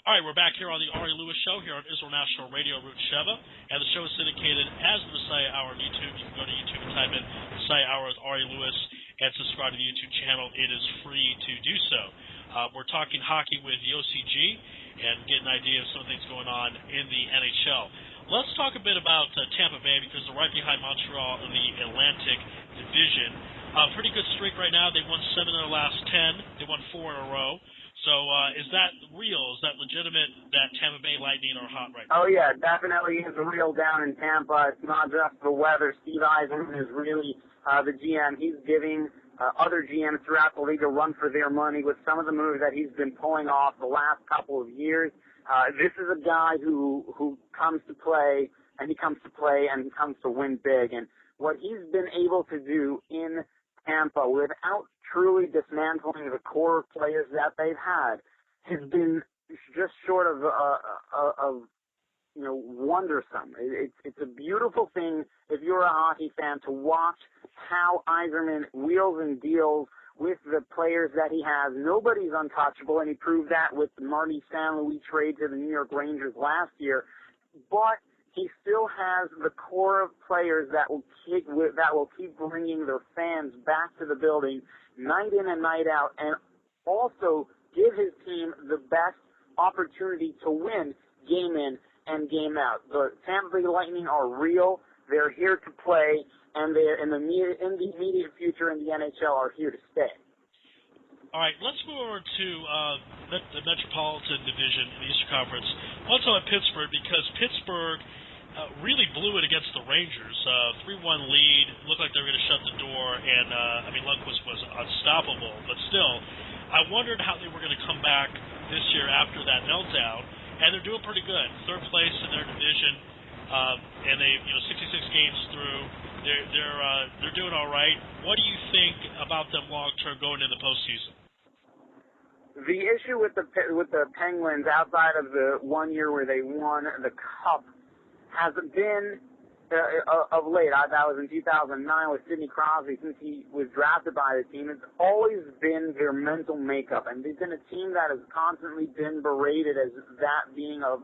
All right, we're back here on the Ari Louis Show here on Israel National Radio, Root Sheva, and the show is syndicated as the Messiah Hour on YouTube. You can go to YouTube and type in Messiah Hour with Ari Louis and subscribe to the YouTube channel. It is free to do so. We're talking hockey with Yossi G and get an idea of some things going on in the NHL. Let's talk a bit about Tampa Bay because they're right behind Montreal in the Atlantic Division. Pretty good streak right now. They've won 7 of their last 10. They won 4 in a row. So is that real? Is that legitimate that Tampa Bay Lightning are hot right now? Oh, yeah, definitely is real down in Tampa. It's not just the weather. Steve Yzerman is really the GM. He's giving other GMs throughout the league a run for their money with some of the moves that he's been pulling off the last couple of years. This is a guy who comes to play, and he comes to play, and he comes to win big. And what he's been able to do in Tampa without truly dismantling the core players that they've had has been just short of wondersome. It's a beautiful thing if you're a hockey fan to watch how Yzerman wheels and deals with the players that he has. Nobody's untouchable, and he proved that with the Marty St. Louis trade to the New York Rangers last year. But he still has the core of players that will keep bringing their fans back to the building night in and night out, and also give his team the best opportunity to win game in and game out. The Tampa Bay Lightning are real. They're here to play, and they're in the immediate future in the NHL are here to stay. All right, let's move over to the Metropolitan Division in the Eastern Conference. Let's talk about Pittsburgh because Pittsburgh really blew it against the Rangers. 3-1 lead, looked like they were going to shut the door, and Lundqvist was unstoppable. But still, I wondered how they were going to come back this year after that meltdown, and they're doing pretty good. Third place in their division, and they 66 games through. They're doing all right. What do you think about them long term going into the postseason? The issue with the Penguins, outside of the 1 year where they won the Cup, has been of late. That was in 2009 with Sidney Crosby. Since he was drafted by the team, it's always been their mental makeup, and they've been a team that has constantly been berated as that being of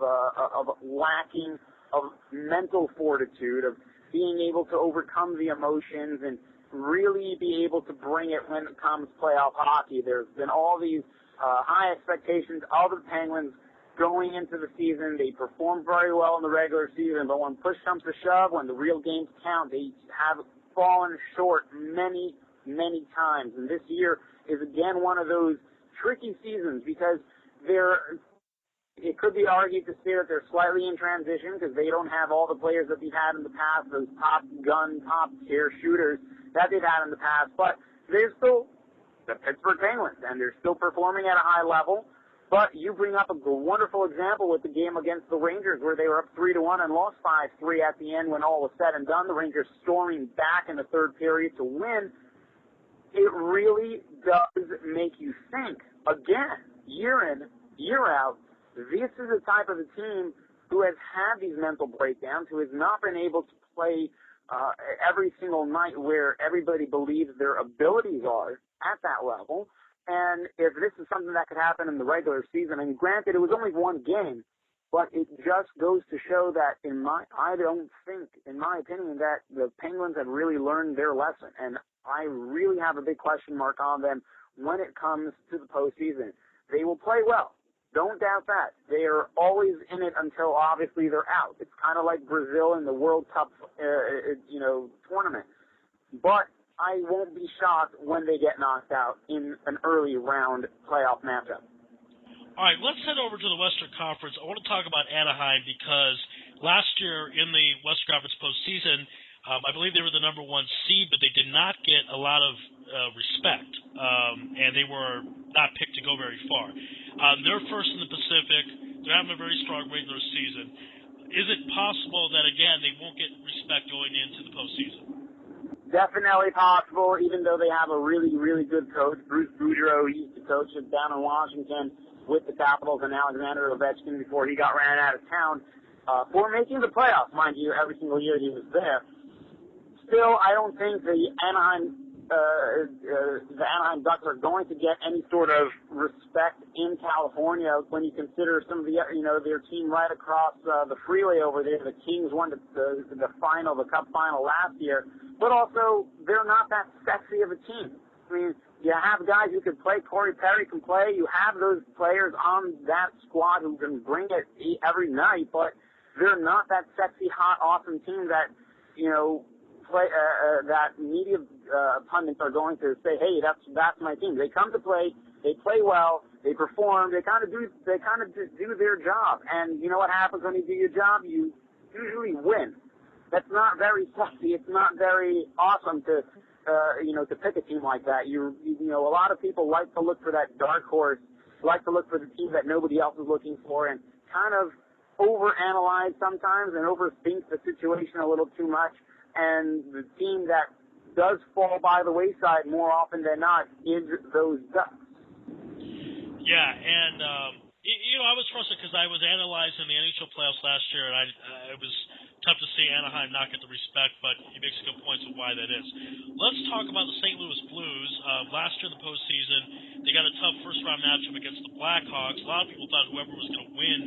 lacking of mental fortitude, of being able to overcome the emotions and really be able to bring it when it comes playoff hockey. There's been all these high expectations of the Penguins going into the season. They perform very well in the regular season, but when push comes to shove, when the real games count, they have fallen short many, many times. And this year is again one of those tricky seasons because it could be argued to say that they're slightly in transition because they don't have all the players that they've had in the past, those top gun, top tier shooters that they've had in the past, but they're still the Pittsburgh Penguins, and they're still performing at a high level. But you bring up a wonderful example with the game against the Rangers where they were up 3-1 and lost 5-3 at the end when all was said and done. The Rangers storming back in the third period to win. It really does make you think, again, year in, year out, this is the type of a team who has had these mental breakdowns, who has not been able to play every single night where everybody believes their abilities are at that level. And if this is something that could happen in the regular season, and granted it was only one game, but it just goes to show that I don't think, in my opinion, that the Penguins have really learned their lesson. And I really have a big question mark on them when it comes to the postseason. They will play well. Don't doubt that. They are always in it until obviously they're out. It's kind of like Brazil in the World Cup, tournament. But I won't be shocked when they get knocked out in an early round playoff matchup. All right, let's head over to the Western Conference. I want to talk about Anaheim because last year in the Western Conference postseason, I believe they were the number 1 seed, but they did not get a lot of respect, and they were not picked to go very far. They're first in the Pacific. They're having a very strong regular season. Is it possible that, again, they won't get respect going into the postseason? Definitely possible, even though they have a really, really good coach. Bruce Boudreau, he used to coach down in Washington with the Capitals, and Alexander Ovechkin before he got ran out of town for making the playoffs, mind you, every single year he was there. Still, I don't think the Anaheim the Anaheim Ducks are going to get any sort of respect in California when you consider some of the, their team right across the freeway over there. The Kings won the final, the Cup final last year, but also they're not that sexy of a team. I mean, you have guys who can play. Corey Perry can play. You have those players on that squad who can bring it every night, but they're not that sexy, hot, awesome team that, that media pundits are going to say, hey, that's my team. They come to play, they play well, they perform, they kind of do their job. And you know what happens when you do your job? You usually win. That's not very sexy. It's not very awesome to pick a team like that. A lot of people like to look for that dark horse, like to look for the team that nobody else is looking for, and kind of overanalyze sometimes and overthink the situation a little too much. And the team that does fall by the wayside more often than not is those Ducks. Yeah, and I was frustrated because I was analyzing the NHL playoffs last year, and it was tough to see Anaheim not get the respect, but he makes a good point of why that is. Let's talk about the St. Louis Blues. Last year in the postseason, they got a tough first-round matchup against the Blackhawks. A lot of people thought whoever was going to win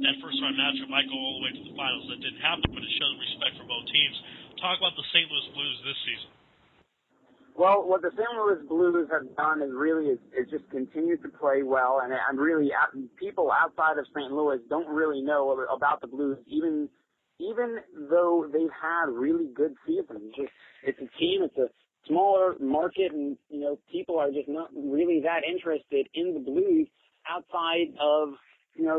that first-round matchup might go all the way to the finals. That didn't happen, but it showed respect for both teams. Talk about the St. Louis Blues this season. Well, what the St. Louis Blues have done is just continue to play well, and really people outside of St. Louis don't really know about the Blues, even though they've had really good seasons. It's a team, it's a smaller market, and people are just not really that interested in the Blues outside of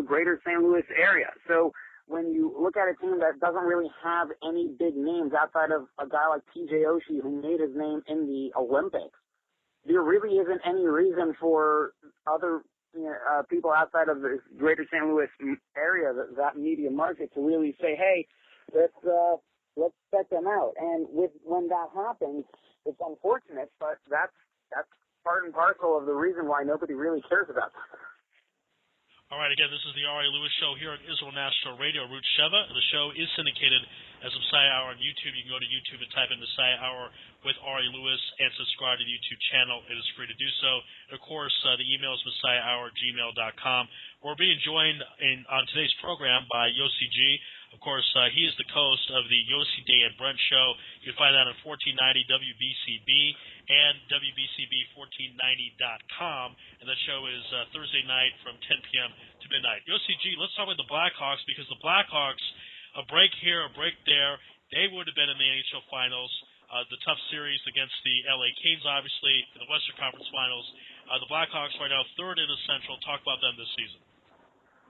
greater St. Louis area. So when you look at a team that doesn't really have any big names outside of a guy like T.J. Oshie, who made his name in the Olympics, there really isn't any reason for other people outside of the greater St. Louis area, that media market, to really say, hey, let's check them out. And when that happens, it's unfortunate, but that's part and parcel of the reason why nobody really cares about them. All right, again, this is the Ari Louis Show here on Israel National Radio, Route Sheva. The show is syndicated as a Messiah Hour on YouTube. You can go to YouTube and type in Messiah Hour with Ari Louis and subscribe to the YouTube channel. It is free to do so. And, of course, the email is messiahhour@gmail.com. We're being joined on today's program by Yossi G. Of course, he is the host of the Yossi Day and Brent Show. You can find that on 1490 WBCB and WBCB1490.com. And that show is Thursday night from 10 p.m. to midnight. Yossi G, let's talk about the Blackhawks, because the Blackhawks, a break here, a break there, they would have been in the NHL Finals. The tough series against the LA Kings, obviously, in the Western Conference Finals. The Blackhawks right now third in the Central. Talk about them this season.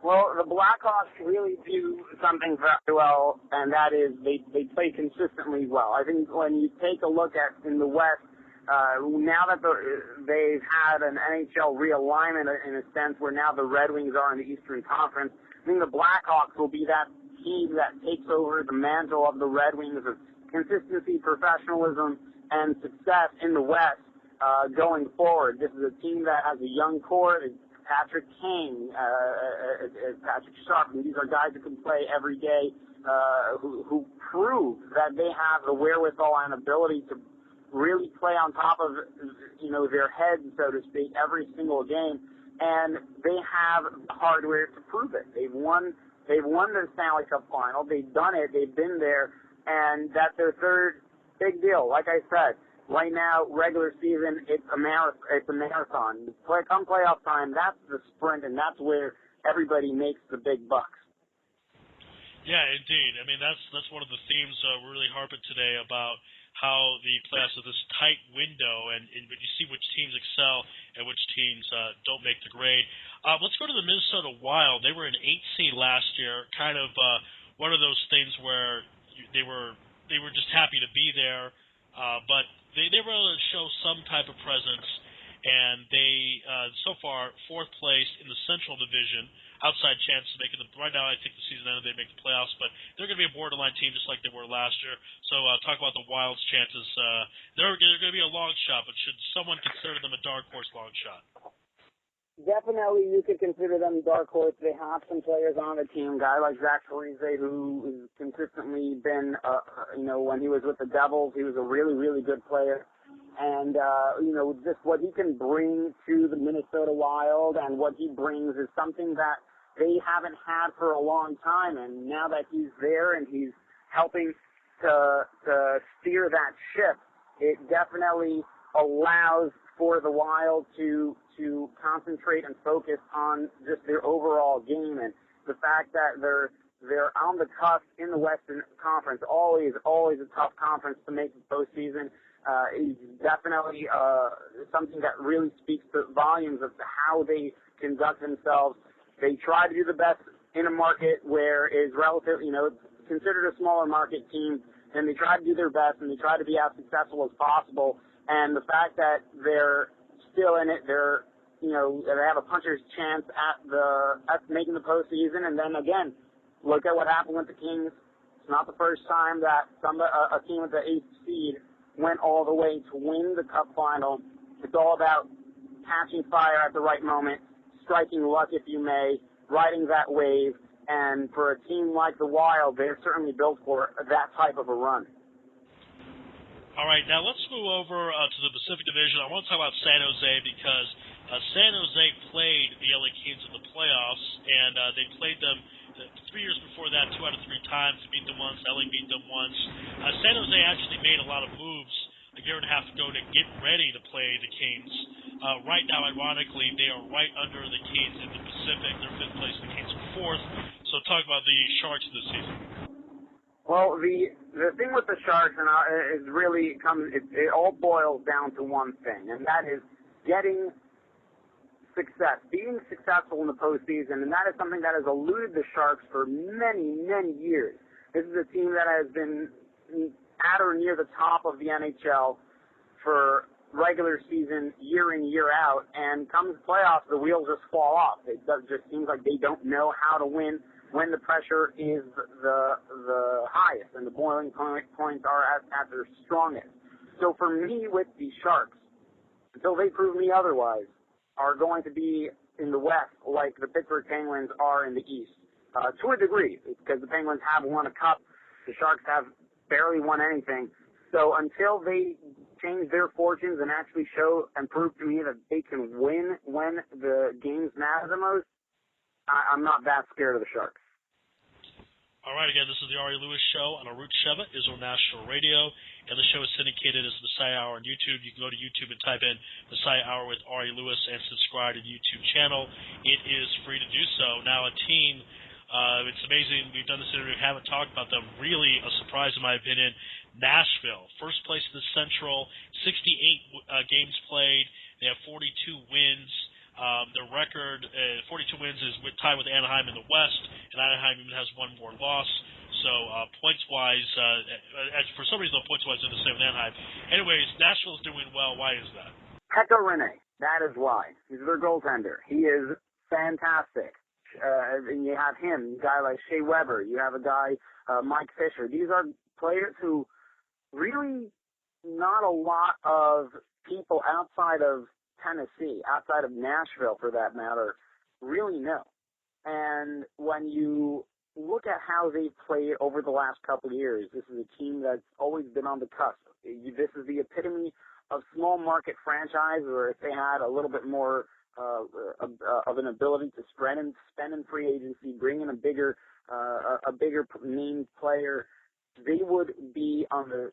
Well, the Blackhawks really do something very well, and that is they play consistently well. I think when you take a look at in the West, now that they've had an NHL realignment in a sense where now the Red Wings are in the Eastern Conference, I think the Blackhawks will be that team that takes over the mantle of the Red Wings of consistency, professionalism, and success in the West going forward. This is a team that has a young core. Patrick Kane, Patrick Sharp, and these are guys who can play every day, who prove that they have the wherewithal and ability to really play on top of, their heads, so to speak, every single game, and they have the hardware to prove it. They've won the Stanley Cup final. They've done it. They've been there, and that's their third big deal. Like I said, right now, regular season, it's a marathon. Come playoff time, that's the sprint, and that's where everybody makes the big bucks. Yeah, indeed. I mean, that's one of the themes we're really harping today about how the playoffs are this tight window, and when you see which teams excel and which teams don't make the grade. Let's go to the Minnesota Wild. They were an 8 seed last year, kind of one of those things where they were just happy to be there, but they were able to show some type of presence, and they so far fourth place in the Central Division. Outside chance to make it. Right now, I think the season ended, they make the playoffs, but they're going to be a borderline team just like they were last year. So talk about the Wild's chances. They're going to be a long shot, but should someone consider them a dark horse long shot? Definitely, you could consider them dark horse. They have some players on the team. A guy like Zach Parise, who has consistently been, when he was with the Devils, he was a really, really good player. And, just what he can bring to the Minnesota Wild and what he brings is something that they haven't had for a long time. And now that he's there and he's helping to steer that ship, it definitely allows for the Wild to concentrate and focus on just their overall game. And the fact that they're on the cusp in the Western Conference, always a tough conference to make the postseason, is definitely something that really speaks to volumes of how they conduct themselves. They try to do the best in a market where is relative, considered a smaller market team, and they try to do their best and they try to be as successful as possible. And the fact that they're still in it, they have a puncher's chance at making the postseason. And then again, look at what happened with the Kings. It's not the first time that a team with the 8th seed went all the way to win the Cup final. It's all about catching fire at the right moment, striking luck, if you may, riding that wave. And for a team like the Wild, they're certainly built for that type of a run. All right, now let's move over to the Pacific Division. I want to talk about San Jose because San Jose played the LA Kings in the playoffs, and they played them 3 years before that 2 out of 3 times. They beat them once. LA beat them once. San Jose actually made a lot of moves a year and a half ago to get ready to play the Kings. Right now, ironically, they are right under the Kings in the Pacific. They're 5th place, the Kings are 4th. So talk about the Sharks this season. Well, the thing with the Sharks it all boils down to one thing, and that is getting success, being successful in the postseason, and that is something that has eluded the Sharks for many, many years. This is a team that has been at or near the top of the NHL for regular season, year in, year out, and comes playoffs, the wheels just fall off. It just seems like they don't know how to win when the pressure is the highest and the boiling points are at their strongest. So for me, with the Sharks, until they prove me otherwise, are going to be in the West like the Pittsburgh Penguins are in the East. To a degree, because the Penguins have won a cup, the Sharks have barely won anything. So until they change their fortunes and actually show and prove to me that they can win when the games matter the most, I'm not that scared of the Sharks. All right, again, this is the Ari Louis Show on Arut Sheva, Israel National Radio, and the show is syndicated as Messiah Hour on YouTube. You can go to YouTube and type in Messiah Hour with Ari Louis and subscribe to the YouTube channel. It is free to do so. Now, a team, it's amazing, we've done this interview, haven't talked about them, really a surprise in my opinion, Nashville. First place in the Central, 68 games played, they have 42 wins. Their record, 42 wins, is tied with Anaheim in the West, and Anaheim even has one more loss. So points-wise, for some reason, points-wise, they're the same with Anaheim. Anyways, Nashville's doing well. Why is that? Pekka Rinne. That is why. He's their goaltender. He is fantastic. And you have him, a guy like Shea Weber. You have a guy, Mike Fisher. These are players who really not a lot of people outside of Tennessee, outside of Nashville for that matter, really know. And when you look at how they've played over the last couple of years, this is a team that's always been on the cusp. This is the epitome of small market franchise, where if they had a little bit more of an ability to spend in free agency, bring in a bigger named player, they would be on the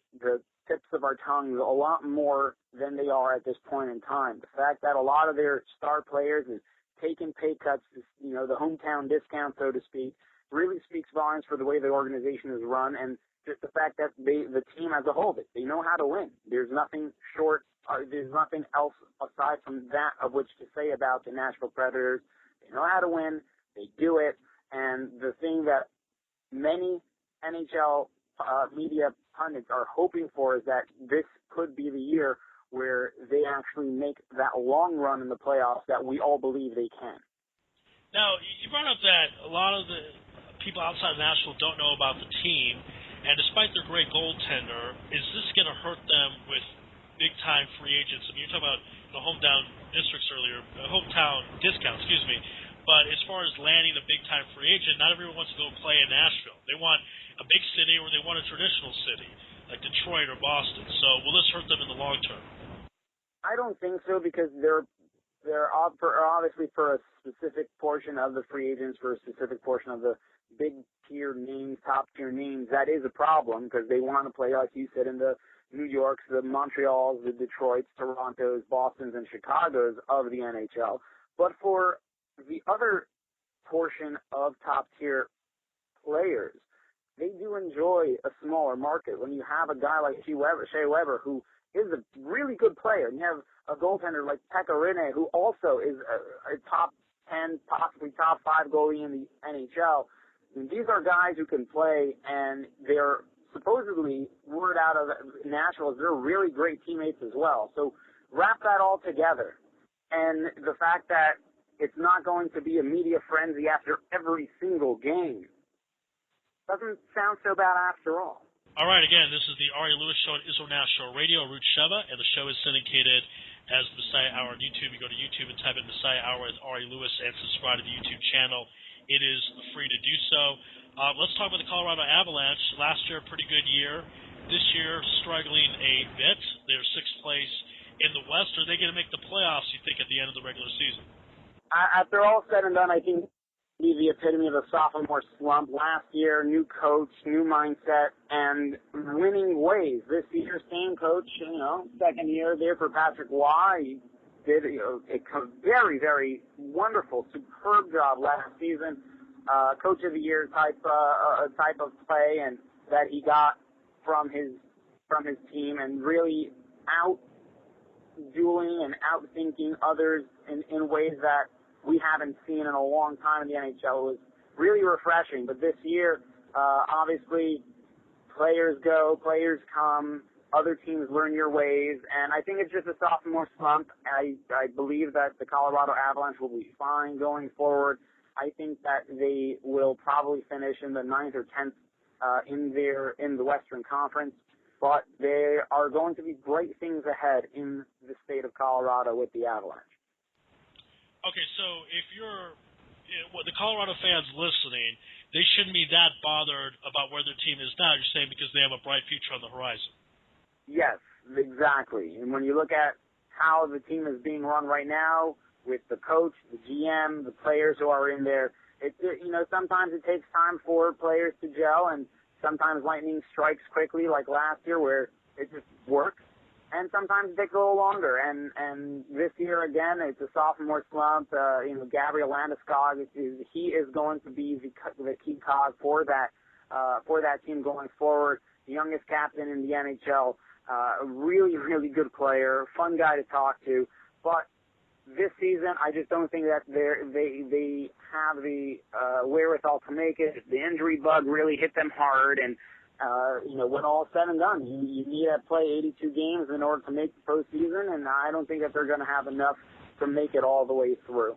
tips of our tongues a lot more than they are at this point in time. The fact that a lot of their star players is taking pay cuts, the hometown discount, so to speak, really speaks volumes for the way the organization is run, and just the fact that the team as a whole, they know how to win. There's nothing else aside from that of which to say about the Nashville Predators. They know how to win. They do it. And the thing that many NHL media pundits are hoping for is that this could be the year where they actually make that long run in the playoffs that we all believe they can. Now, you brought up that a lot of the people outside of Nashville don't know about the team, and despite their great goaltender, is this going to hurt them with big-time free agents? I mean, you're talking about the hometown discount, but as far as landing a big-time free agent, not everyone wants to go play in Nashville. They want a big city or they want a traditional city, like Detroit or Boston. So will this hurt them in the long term? I don't think so, because they're obviously for a specific portion of the free agents, for a specific portion of the big tier names, top tier names. That is a problem, because they want to play, like you said, in the New Yorks, the Montreals, the Detroits, Torontos, Bostons, and Chicagos of the NHL. But for the other portion of top tier players, they do enjoy a smaller market. When you have a guy like Shea Weber, who is a really good player, and you have a goaltender like Pekka Rinne, who also is a top 10, possibly top 5 goalie in the NHL. And these are guys who can play, and they're supposedly, word out of Nashville, is they're really great teammates as well. So wrap that all together, and the fact that it's not going to be a media frenzy after every single game doesn't sound so bad after all. All right, again, this is the Ari Louis Show on Israel National Radio, Root Sheva, and the show is syndicated as the Messiah Hour on YouTube. You go to YouTube and type in Messiah Hour with Ari Louis and subscribe to the YouTube channel. It is free to do so. Let's talk about the Colorado Avalanche. Last year, a pretty good year. This year, struggling a bit. They're 6th place in the West. Are they going to make the playoffs, you think, at the end of the regular season? After all said and done, I think be the epitome of a sophomore slump. Last year, new coach, new mindset, and winning ways. This year, same coach, second year there for Patrick Waugh. He did a very, very wonderful, superb job last season. Coach of the year type of play, and that he got from his team, and really out-dueling and out-thinking others in ways that we haven't seen in a long time in the NHL. It was really refreshing. But this year, obviously, players go, players come, other teams learn your ways, and I think it's just a sophomore slump. I believe that the Colorado Avalanche will be fine going forward. I think that they will probably finish in the 9th or 10th in the Western Conference, but there are going to be great things ahead in the state of Colorado with the Avalanche. Okay, so if you're the Colorado fans listening, they shouldn't be that bothered about where their team is now, you're saying, because they have a bright future on the horizon. Yes, exactly. And when you look at how the team is being run right now, with the coach, the GM, the players who are in there, sometimes it takes time for players to gel, and sometimes lightning strikes quickly, like last year, where it just works. And sometimes it takes a little longer. And this year, again, it's a sophomore slump. Gabriel Landeskog, he is going to be the key cog for that team going forward. The youngest captain in the NHL, a really, really good player, fun guy to talk to. But this season, I just don't think that they have the wherewithal to make it. The injury bug really hit them hard, and when all said and done, you need to play 82 games in order to make the postseason, and I don't think that they're going to have enough to make it all the way through.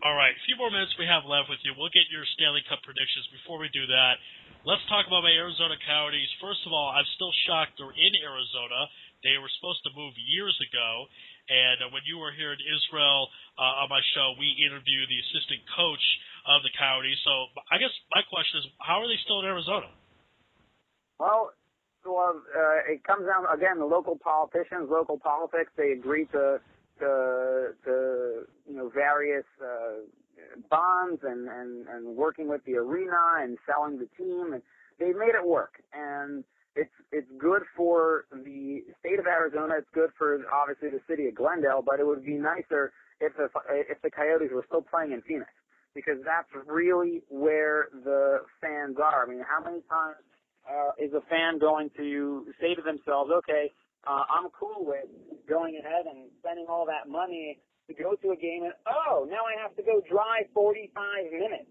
All right, a few more minutes we have left with you. We'll get your Stanley Cup predictions. Before we do that, let's talk about my Arizona Coyotes. First of all, I'm still shocked they're in Arizona. They were supposed to move years ago, and when you were here in Israel on my show, we interviewed the assistant coach of the Coyotes. So I guess my question is, how are they still in Arizona? Well, it comes down, again, the local politicians, local politics. They agree to various bonds and working with the arena and selling the team, and they made it work. And it's good for the state of Arizona. It's good for obviously the city of Glendale, but it would be nicer if the Coyotes were still playing in Phoenix, because that's really where the fans are. I mean, how many times is a fan going to say to themselves, okay, I'm cool with going ahead and spending all that money to go to a game, and now I have to go drive 45 minutes.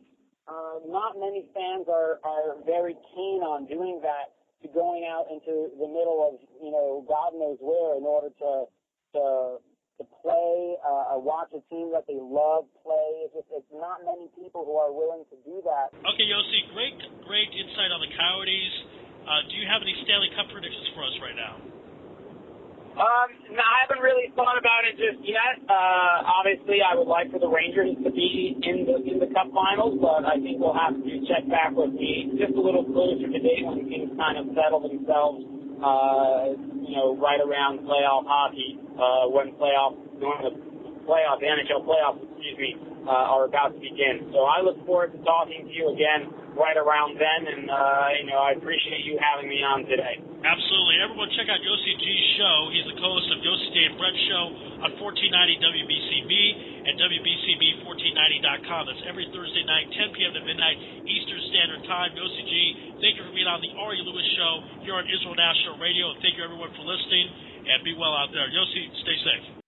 Not many fans are very keen on doing that, to going out into the middle of, God knows where, in order to play, watch a team that they love play. It's not many people who are willing to do that. Okay, Yossi, great insight on the Coyotes. Do you have any Stanley Cup predictions for us right now? No, I haven't really thought about it just yet. Obviously, I would like for the Rangers to be in the Cup Finals, but I think we'll have to check back with me just a little closer to date when things kind of settle themselves, right around playoff hockey. when the NHL playoffs, are about to begin. So I look forward to talking to you again right around then, and I appreciate you having me on today. Absolutely. Everyone check out Yossi G's show. He's the co-host of Yossi Day and Brett Show on 1490 WBCB and WBCB1490.com. That's every Thursday night, 10 p.m. to midnight Eastern Standard Time. Yossi G, thank you for being on the Ari Louis Show here on Israel National Radio, and thank you everyone for listening, and be well out there. Yossi, stay safe.